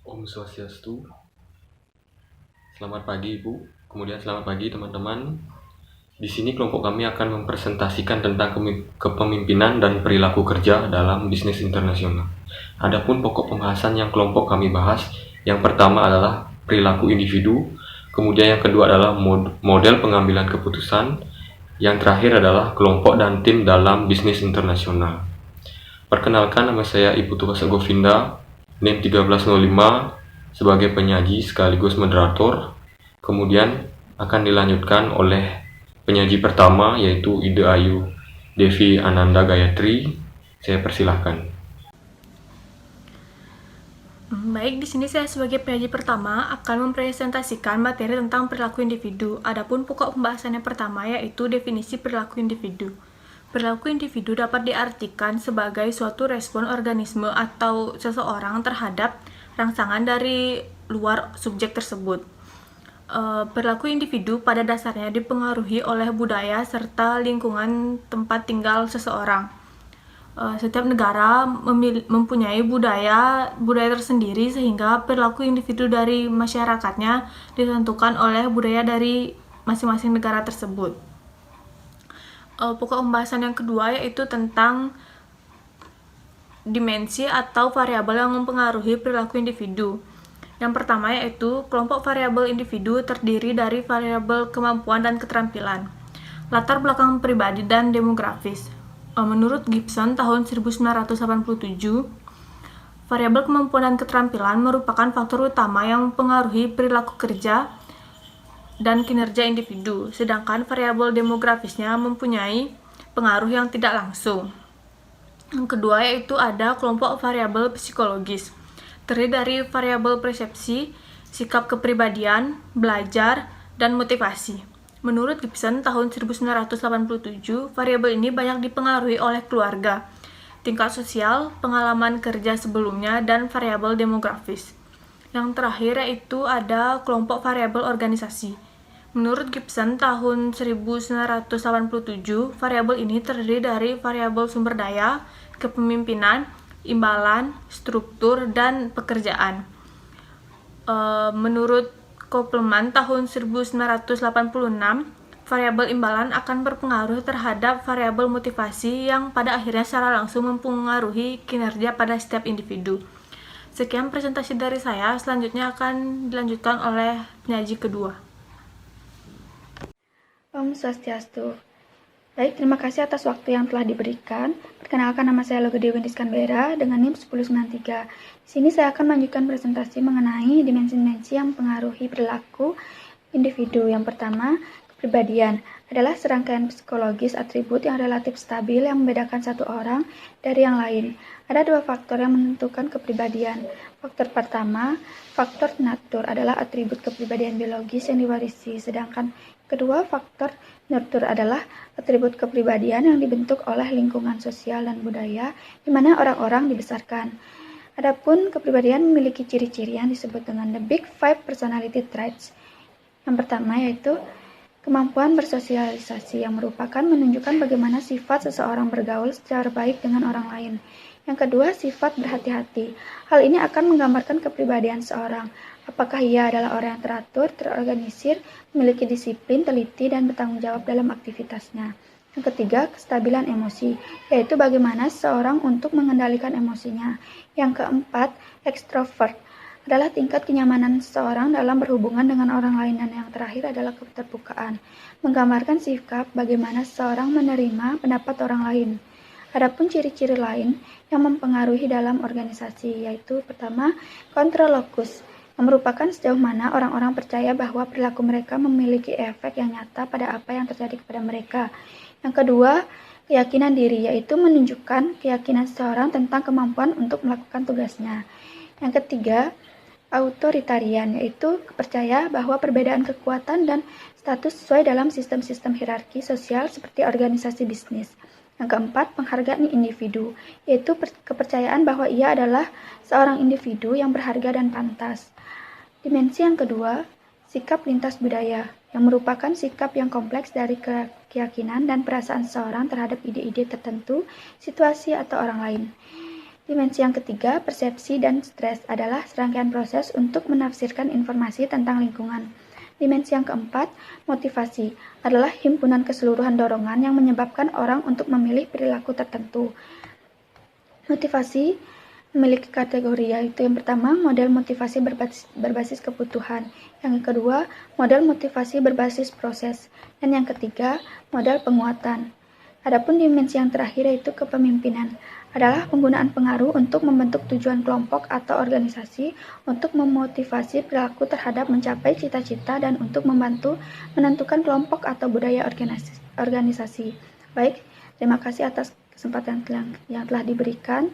Om Swastiastu. Selamat pagi Ibu, kemudian selamat pagi teman-teman. Di sini kelompok kami akan mempresentasikan tentang kepemimpinan dan perilaku kerja dalam bisnis internasional. Adapun pokok pembahasan yang kelompok kami bahas, yang pertama adalah perilaku individu, kemudian yang kedua adalah model pengambilan keputusan, yang terakhir adalah kelompok dan tim dalam bisnis internasional. Perkenalkan, nama saya Ibu Tugas Govinda, NIM 1305, sebagai penyaji sekaligus moderator. Kemudian akan dilanjutkan oleh penyaji pertama, yaitu Ide Ayu Devi Ananda Gayatri. Saya persilahkan. Baik, di sini saya sebagai penyaji pertama akan mempresentasikan materi tentang perilaku individu. Adapun pokok pembahasan yang pertama yaitu definisi perilaku individu. Perilaku individu dapat diartikan sebagai suatu respon organisme atau seseorang terhadap rangsangan dari luar subjek tersebut. Perilaku individu pada dasarnya dipengaruhi oleh budaya serta lingkungan tempat tinggal seseorang. Setiap negara mempunyai budaya tersendiri, sehingga perilaku individu dari masyarakatnya ditentukan oleh budaya dari masing-masing negara tersebut. Pokok pembahasan yang kedua yaitu tentang dimensi atau variabel yang mempengaruhi perilaku individu. Yang pertama yaitu kelompok variabel individu terdiri dari variabel kemampuan dan keterampilan, latar belakang pribadi, dan demografis. Menurut Gibson tahun 1987, variabel kemampuan dan keterampilan merupakan faktor utama yang mempengaruhi perilaku kerja dan kinerja individu, sedangkan variabel demografisnya mempunyai pengaruh yang tidak langsung. Yang kedua yaitu ada kelompok variabel psikologis, terdiri dari variabel persepsi, sikap kepribadian, belajar, dan motivasi. Menurut Gibson tahun 1987, variabel ini banyak dipengaruhi oleh keluarga, tingkat sosial, pengalaman kerja sebelumnya, dan variabel demografis. Yang terakhir yaitu ada kelompok variabel organisasi. Menurut Gibson tahun 1987, variabel ini terdiri dari variabel sumber daya, kepemimpinan, imbalan, struktur, dan pekerjaan. Menurut Kopelman tahun 1986, variabel imbalan akan berpengaruh terhadap variabel motivasi yang pada akhirnya secara langsung mempengaruhi kinerja pada setiap individu. Sekian presentasi dari saya, selanjutnya akan dilanjutkan oleh penyaji kedua. Om Swastiastu. Baik, terima kasih atas waktu yang telah diberikan. Perkenalkan, nama saya Logo Dewi Kanbera dengan NIM 1093. Di sini saya akan melanjutkan presentasi mengenai dimensi-dimensi yang mempengaruhi perilaku individu. Yang pertama, kepribadian adalah serangkaian psikologis atribut yang relatif stabil yang membedakan satu orang dari yang lain. Ada dua faktor yang menentukan kepribadian. Faktor pertama, faktor natur adalah atribut kepribadian biologis yang diwarisi, sedangkan kedua, faktor nurtur adalah atribut kepribadian yang dibentuk oleh lingkungan sosial dan budaya di mana orang-orang dibesarkan. Adapun kepribadian memiliki ciri-ciri yang disebut dengan the Big Five Personality Traits. Yang pertama yaitu kemampuan bersosialisasi yang merupakan menunjukkan bagaimana sifat seseorang bergaul secara baik dengan orang lain. Yang kedua, sifat berhati-hati. Hal ini akan menggambarkan kepribadian seorang. Apakah ia adalah orang yang teratur, terorganisir, memiliki disiplin, teliti, dan bertanggung jawab dalam aktivitasnya. Yang ketiga, kestabilan emosi, yaitu bagaimana seseorang untuk mengendalikan emosinya. Yang keempat, ekstrovert adalah tingkat kenyamanan seseorang dalam berhubungan dengan orang lain. Dan yang terakhir adalah keterbukaan, menggambarkan sikap bagaimana seseorang menerima pendapat orang lain. Adapun ciri-ciri lain yang mempengaruhi dalam organisasi, yaitu pertama, kontrol locus, yang merupakan sejauh mana orang-orang percaya bahwa perilaku mereka memiliki efek yang nyata pada apa yang terjadi kepada mereka. Yang kedua, keyakinan diri, yaitu menunjukkan keyakinan seseorang tentang kemampuan untuk melakukan tugasnya. Yang ketiga, autoritarian, yaitu percaya bahwa perbedaan kekuatan dan status sesuai dalam sistem-sistem hierarki sosial seperti organisasi bisnis. Yang keempat, penghargaan individu, yaitu kepercayaan bahwa ia adalah seorang individu yang berharga dan pantas. Dimensi yang kedua, sikap lintas budaya, yang merupakan sikap yang kompleks dari keyakinan dan perasaan seseorang terhadap ide-ide tertentu, situasi, atau orang lain. Dimensi yang ketiga, persepsi dan stres, adalah serangkaian proses untuk menafsirkan informasi tentang lingkungan. Dimensi yang keempat, motivasi, adalah himpunan keseluruhan dorongan yang menyebabkan orang untuk memilih perilaku tertentu. Motivasi memiliki kategori, yaitu yang pertama, model motivasi berbasis kebutuhan, yang kedua, model motivasi berbasis proses, dan yang ketiga, model penguatan. Adapun dimensi yang terakhir, yaitu kepemimpinan, adalah penggunaan pengaruh untuk membentuk tujuan kelompok atau organisasi, untuk memotivasi perilaku terhadap mencapai cita-cita, dan untuk membantu menentukan kelompok atau budaya organisasi. Baik, terima kasih atas kesempatan yang telah diberikan.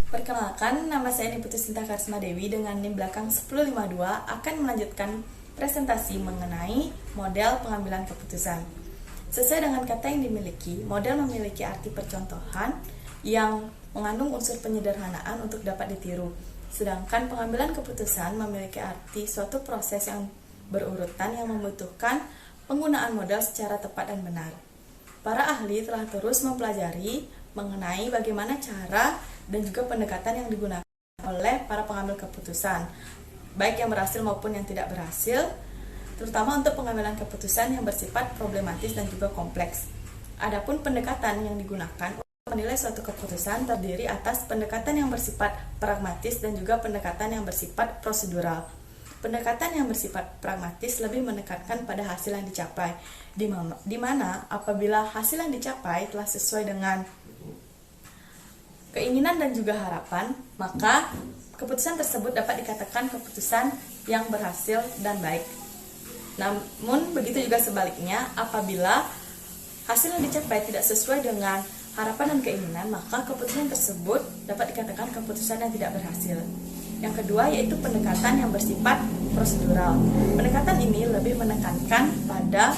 Perkenalkan, nama saya Niputu Sinta Karisma Dewi dengan NIM belakang 1052 akan melanjutkan presentasi mengenai model pengambilan keputusan. Sesuai dengan kata yang dimiliki, model memiliki arti percontohan yang mengandung unsur penyederhanaan untuk dapat ditiru. Sedangkan pengambilan keputusan memiliki arti suatu proses yang berurutan yang membutuhkan penggunaan model secara tepat dan benar. Para ahli telah terus mempelajari mengenai bagaimana cara dan juga pendekatan yang digunakan oleh para pengambil keputusan, baik yang berhasil maupun yang tidak berhasil, terutama untuk pengambilan keputusan yang bersifat problematis dan juga kompleks. Adapun pendekatan yang digunakan untuk menilai suatu keputusan terdiri atas pendekatan yang bersifat pragmatis dan juga pendekatan yang bersifat prosedural. Pendekatan yang bersifat pragmatis lebih menekankan pada hasil yang dicapai, di mana apabila hasil yang dicapai telah sesuai dengan keinginan dan juga harapan, maka keputusan tersebut dapat dikatakan keputusan yang berhasil dan baik. Namun begitu juga sebaliknya, apabila hasil yang dicapai tidak sesuai dengan harapan dan keinginan, maka keputusan tersebut dapat dikatakan keputusan yang tidak berhasil. Yang kedua yaitu pendekatan yang bersifat prosedural. Pendekatan ini lebih menekankan pada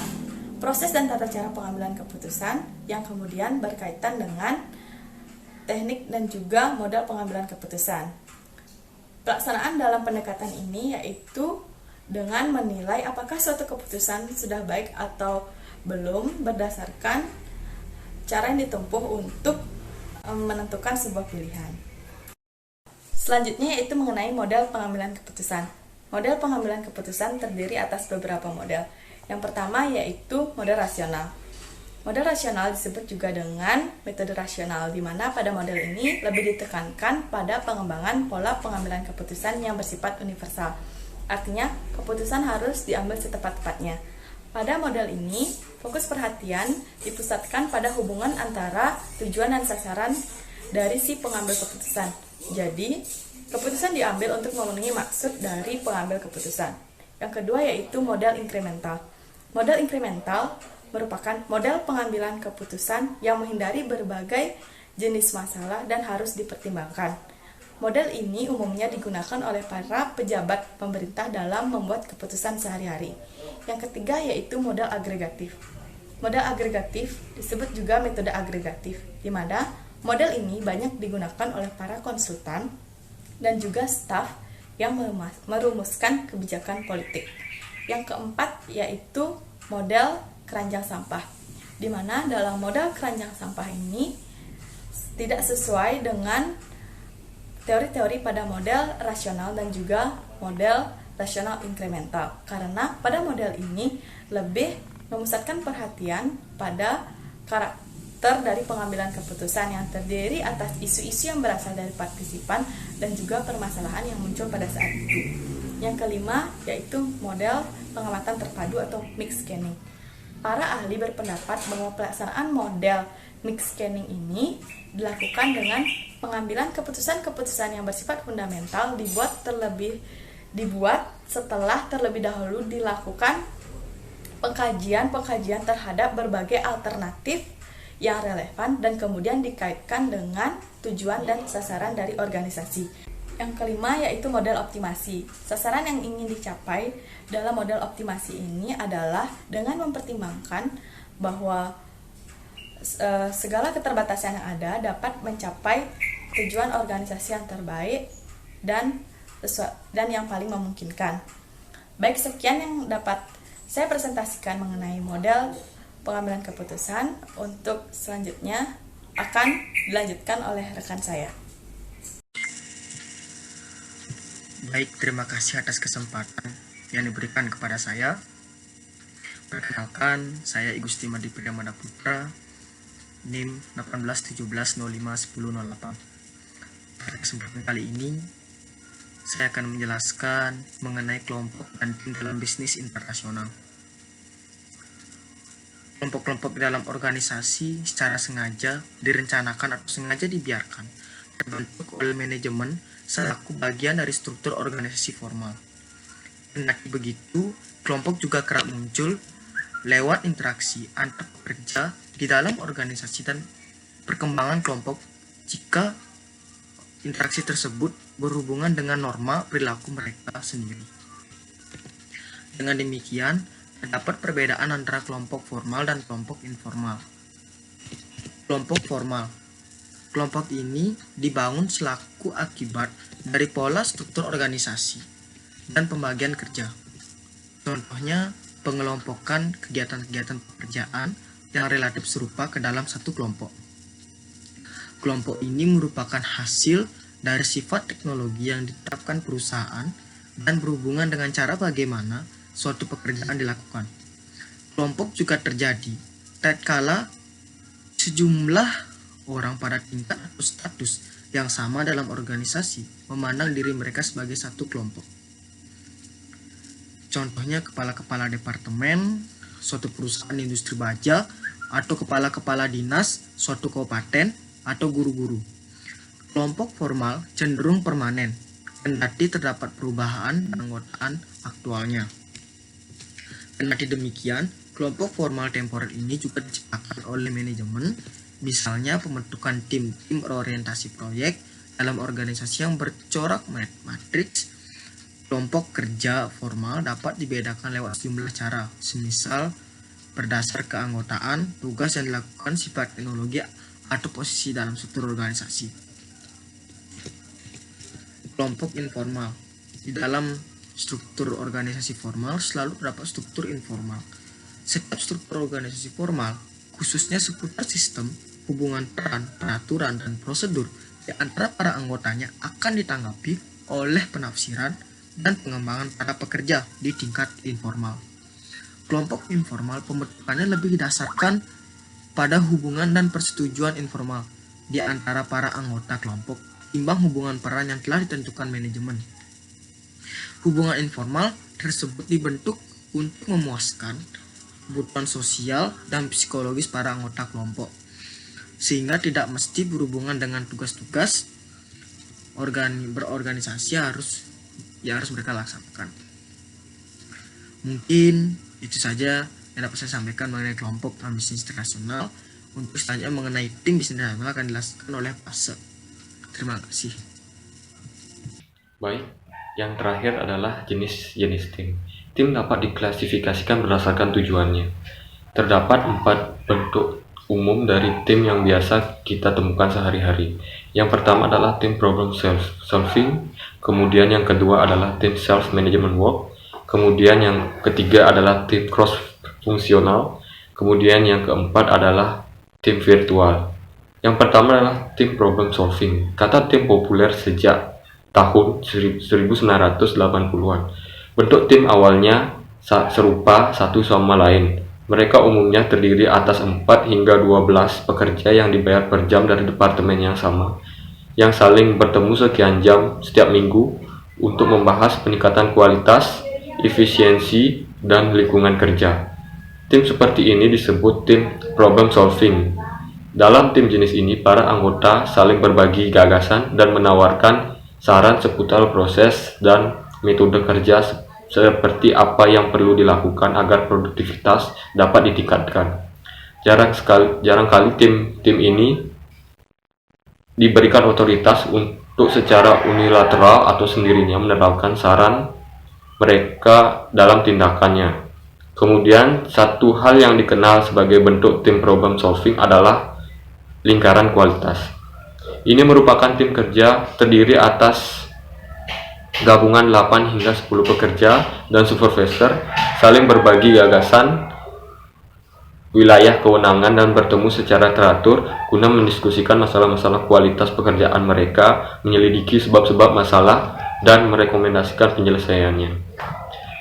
proses dan tata cara pengambilan keputusan yang kemudian berkaitan dengan teknik dan juga modal pengambilan keputusan. Pelaksanaan dalam pendekatan ini yaitu dengan menilai apakah suatu keputusan sudah baik atau belum berdasarkan cara yang ditempuh untuk menentukan sebuah pilihan. Selanjutnya yaitu mengenai model pengambilan keputusan. Model pengambilan keputusan terdiri atas beberapa model. Yang pertama yaitu model rasional. Model rasional disebut juga dengan metode rasional, di mana pada model ini lebih ditekankan pada pengembangan pola pengambilan keputusan yang bersifat universal. Artinya, keputusan harus diambil setepat-tepatnya. Pada model ini, fokus perhatian dipusatkan pada hubungan antara tujuan dan sasaran dari si pengambil keputusan. Jadi, keputusan diambil untuk memenuhi maksud dari pengambil keputusan. Yang kedua yaitu model inkremental. Model inkremental merupakan model pengambilan keputusan yang menghindari berbagai jenis masalah dan harus dipertimbangkan. Model ini umumnya digunakan oleh para pejabat pemerintah dalam membuat keputusan sehari-hari. Yang ketiga yaitu model agregatif. Model agregatif disebut juga metode agregatif, di mana model ini banyak digunakan oleh para konsultan dan juga staf yang merumuskan kebijakan politik. Yang keempat yaitu model keranjang sampah, di mana dalam model keranjang sampah ini tidak sesuai dengan teori-teori pada model rasional dan juga model rasional inkremental, karena pada model ini lebih memusatkan perhatian pada karakter dari pengambilan keputusan yang terdiri atas isu-isu yang berasal dari partisipan dan juga permasalahan yang muncul pada saat itu. Yang kelima yaitu model pengamatan terpadu atau mixed scanning. Para ahli berpendapat bahwa pelaksanaan model mixed scanning ini dilakukan dengan pengambilan keputusan-keputusan yang bersifat fundamental dibuat setelah terlebih dahulu dilakukan pengkajian terhadap berbagai alternatif yang relevan dan kemudian dikaitkan dengan tujuan dan sasaran dari organisasi. Yang kelima yaitu model optimasi. Sasaran yang ingin dicapai dalam model optimasi ini adalah dengan mempertimbangkan bahwa segala keterbatasan yang ada dapat mencapai tujuan organisasi yang terbaik dan yang paling memungkinkan. Baik, sekian yang dapat saya presentasikan mengenai model pengambilan keputusan. Untuk selanjutnya akan dilanjutkan oleh rekan saya. Baik, terima kasih atas kesempatan yang diberikan kepada saya. Perkenalkan, saya Igusti Madi Priamada Putra, NIM 1817051008. Pada kesempatan kali ini, saya akan menjelaskan mengenai kelompok dan tim dalam bisnis internasional. Kelompok-kelompok dalam organisasi secara sengaja direncanakan atau sengaja dibiarkan terbentuk oleh manajemen selaku bagian dari struktur organisasi formal. Kendati begitu, kelompok juga kerap muncul lewat interaksi antar pekerja di dalam organisasi dan perkembangan kelompok jika interaksi tersebut berhubungan dengan norma perilaku mereka sendiri. Dengan demikian, terdapat perbedaan antara kelompok formal dan kelompok informal. Kelompok formal. Kelompok ini dibangun selaku akibat dari pola struktur organisasi dan pembagian kerja. Contohnya, pengelompokan kegiatan-kegiatan pekerjaan yang relatif serupa ke dalam satu kelompok. Kelompok ini merupakan hasil dari sifat teknologi yang diterapkan perusahaan dan berhubungan dengan cara bagaimana suatu pekerjaan dilakukan. Kelompok juga terjadi tatkala sejumlah orang pada tingkat atau status yang sama dalam organisasi memandang diri mereka sebagai satu kelompok. Contohnya kepala-kepala departemen suatu perusahaan industri baja atau kepala-kepala dinas suatu kabupaten atau guru-guru. Kelompok formal cenderung permanen, kendati terdapat perubahan anggotaan aktualnya. Kendati demikian, kelompok formal temporer ini juga diciptakan oleh manajemen, misalnya pembentukan tim berorientasi proyek dalam organisasi yang bercorak matriks. Kelompok kerja formal dapat dibedakan lewat sejumlah cara, semisal berdasar keanggotaan, tugas yang dilakukan, sifat teknologi, atau posisi dalam struktur organisasi. Kelompok informal. Di dalam struktur organisasi formal selalu terdapat struktur informal. Setiap struktur organisasi formal, khususnya seputar sistem, hubungan peran, peraturan, dan prosedur di antara para anggotanya akan ditanggapi oleh penafsiran dan pengembangan para pekerja di tingkat informal. Kelompok informal pembentukannya lebih didasarkan pada hubungan dan persetujuan informal di antara para anggota kelompok timbang hubungan peran yang telah ditentukan manajemen. Hubungan informal tersebut dibentuk untuk memuaskan kebutuhan sosial dan psikologis para anggota kelompok, sehingga tidak mesti berhubungan dengan tugas-tugas berorganisasi harus mereka laksanakan. Mungkin itu saja yang dapat saya sampaikan mengenai kelompok dalam bisnis internasional. Untuk selanjutnya mengenai tim bisnis internasional akan dijelaskan oleh Pase. Terima kasih. Baik, yang terakhir adalah jenis-jenis tim. Tim dapat diklasifikasikan berdasarkan tujuannya. Terdapat 4 bentuk umum dari tim yang biasa kita temukan sehari-hari. Yang pertama adalah tim problem solving, kemudian yang kedua adalah tim self management work, kemudian yang ketiga adalah tim cross fungsional, kemudian yang keempat adalah tim virtual. Yang pertama adalah tim problem solving. Kata tim populer sejak tahun 1980-an. Bentuk tim awalnya serupa satu sama lain. Mereka umumnya terdiri atas 4 hingga 12 pekerja yang dibayar per jam dari departemen yang sama, yang saling bertemu sekian jam setiap minggu untuk membahas peningkatan kualitas, efisiensi, dan lingkungan kerja. Tim seperti ini disebut tim problem solving. Dalam tim jenis ini, para anggota saling berbagi gagasan dan menawarkan saran seputar proses dan metode kerja seperti apa yang perlu dilakukan agar produktivitas dapat ditingkatkan. Jarang kali tim ini diberikan otoritas untuk secara unilateral atau sendirinya menerapkan saran mereka dalam tindakannya. Kemudian, satu hal yang dikenal sebagai bentuk tim problem solving adalah lingkaran kualitas. Ini merupakan tim kerja terdiri atas gabungan 8 hingga 10 pekerja dan supervisor saling berbagi gagasan, wilayah kewenangan, dan bertemu secara teratur guna mendiskusikan masalah-masalah kualitas pekerjaan mereka, menyelidiki sebab-sebab masalah, dan merekomendasikan penyelesaiannya.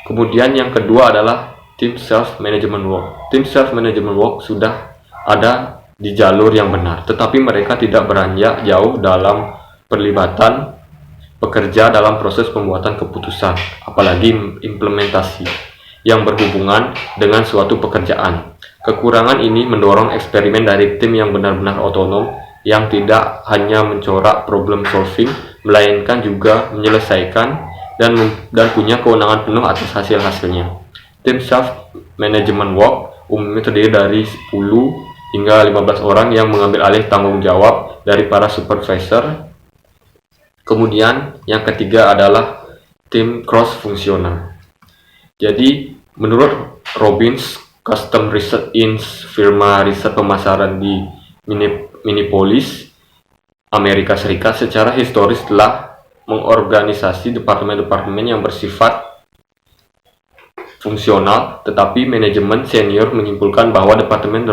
Kemudian yang kedua adalah tim self-management work. Tim self-management work sudah ada di jalur yang benar, tetapi mereka tidak beranjak jauh dalam perlibatan pekerja dalam proses pembuatan keputusan, apalagi implementasi yang berhubungan dengan suatu pekerjaan. Kekurangan ini mendorong eksperimen dari tim yang benar-benar otonom, yang tidak hanya mencorak problem solving, melainkan juga menyelesaikan dan punya kewenangan penuh atas hasil-hasilnya. Tim self-management work umumnya terdiri dari 10 hingga 15 orang yang mengambil alih tanggung jawab dari para supervisor. Kemudian yang ketiga adalah tim cross-fungsional. Jadi menurut Robbins, Custom Research Inc., firma riset pemasaran di Minneapolis, Amerika Serikat, secara historis telah mengorganisasi departemen-departemen yang bersifat fungsional, tetapi manajemen senior menyimpulkan bahwa departemen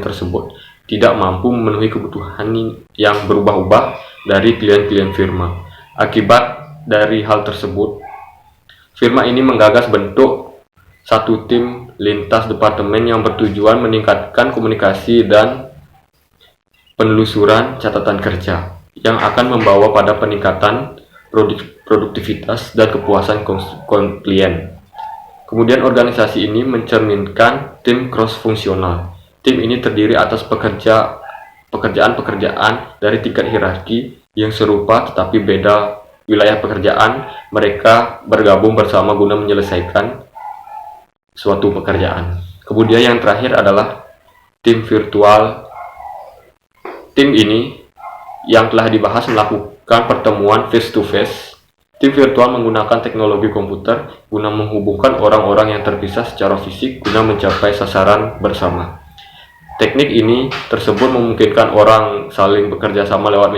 tersebut tidak mampu memenuhi kebutuhan yang berubah-ubah dari klien-klien firma. Akibat dari hal tersebut, firma ini menggagas bentuk satu tim lintas departemen yang bertujuan meningkatkan komunikasi dan penelusuran catatan kerja yang akan membawa pada peningkatan produktivitas dan kepuasan klien. Kemudian organisasi ini mencerminkan tim cross-fungsional. Tim ini terdiri atas pekerjaan-pekerjaan dari tingkat hierarki yang serupa tetapi beda wilayah pekerjaan. Mereka bergabung bersama guna menyelesaikan suatu pekerjaan. Kemudian yang terakhir adalah tim virtual. Tim ini yang telah dibahas melakukan pertemuan face-to-face. Tim virtual menggunakan teknologi komputer guna menghubungkan orang-orang yang terpisah secara fisik guna mencapai sasaran bersama. Teknik ini tersebut memungkinkan orang saling bekerja sama lewat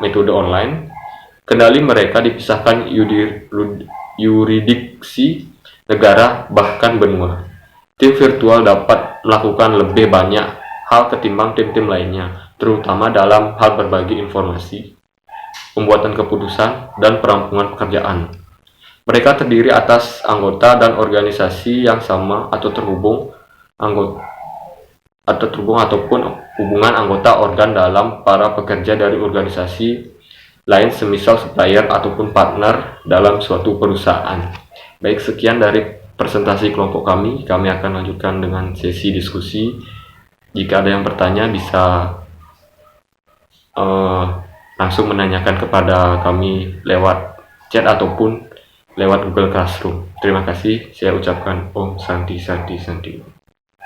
metode online. Kendali mereka dipisahkan yurisdiksi negara bahkan benua. Tim virtual dapat melakukan lebih banyak hal ketimbang tim-tim lainnya, terutama dalam hal berbagi informasi, pembuatan keputusan, dan perampungan pekerjaan. Mereka terdiri atas anggota dan organisasi yang sama atau terhubung ataupun hubungan anggota organ dalam para pekerja dari organisasi lain semisal supplier ataupun partner dalam suatu perusahaan. Baik, sekian dari presentasi kelompok kami. Kami akan lanjutkan dengan sesi diskusi. Jika ada yang bertanya bisa langsung menanyakan kepada kami lewat chat ataupun lewat Google Classroom. Terima kasih. Saya ucapkan Om Santi Santi Santi.